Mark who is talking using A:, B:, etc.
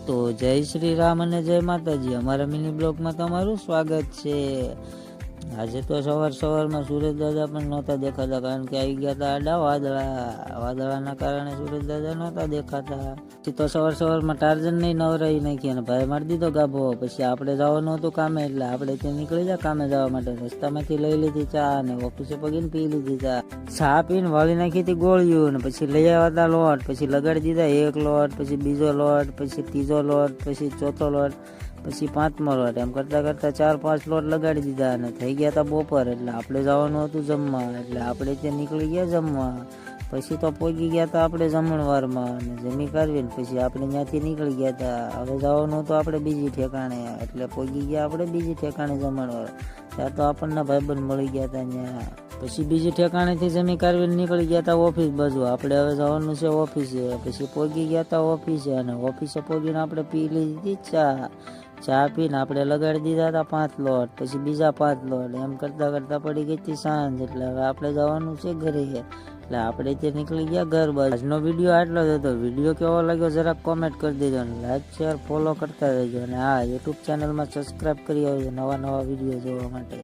A: તો જય શ્રી રામ અને જય માતાજી. અમારા મિની બ્લોગમાં તમારું સ્વાગત છે. આજે તો સવારમાં સુરેશ દાદા પણ નહોતા દેખાતા, કારણ કે આવી ગયા હતા આડા વાદળાના કારણે સુરેશ દાદા નહોતા દેખાતા. પછી તો સવારમાં ટાર્જન નહીં નવરાઈ નાખી અને ભાઈ મારી દીધો ગાભો. પછી આપણે જવાનું હતું કામે, એટલે આપણે ત્યાં નીકળી જાય કામે જવા માટે. રસ્તામાંથી લઈ લીધી ચા અને ઓફિસે પગીને પી લીધી ચા પીને વાળી નાખી હતી ગોળીઓ, ને પછી લઈ આવ્યા હતા લોટ. પછી લગાડી દીધા એક લોટ, પછી બીજો લોટ, પછી ત્રીજો લોટ, પછી ચોથો લોટ, પછી પાંચમો લોટ. એમ કરતા 4-5 લોટ લગાડી દીધા અને થઈ ગયા હતા બપોર. એટલે આપણે જવાનું હતું જમવા, એટલે આપણે ત્યાં નીકળી ગયા જમવા. પછી તો પહોંચી ગયા હતા આપણે જમણવારમાં અને જમી કાઢવીને પછી આપણે ત્યાંથી નીકળી ગયા હતા. હવે જવાનું હતું આપણે બીજી ઠેકાણે, એટલે પહોંચી ગયા આપણે બીજી ઠેકાણે જમણવાર. ત્યાં તો આપણને ભાઈબંધ મળી ગયા હતા ત્યાં. પછી બીજી ઠેકાણેથી જમી કાઢવીને નીકળી ગયા હતા ઓફિસ બાજુ. આપણે હવે જવાનું છે ઓફિસે. પછી પહોંચી ગયા હતા ઓફિસે અને ઓફિસે પહોંચીને આપણે પી લીધી ચા પીને આપણે લગાડી દીધા હતા 5 લોટ, પછી બીજા 5 લોટ. એમ કરતા પડી ગઈ હતી સાંજ. એટલે હવે આપણે જવાનું છે ઘરે. એટલે આપણે ત્યાં નીકળી ગયા ઘર બાજુ. આજનો વિડીયો આટલો જ હતો. વિડીયો કેવો લાગ્યો જરાક કોમેન્ટ કરી દેજો અને લાઈક શેર ફોલો કરતા રહેજો. અને હા, યુટ્યુબ ચેનલમાં સબસ્ક્રાઈબ કરી આવજો નવા વિડીયો જોવા માટે.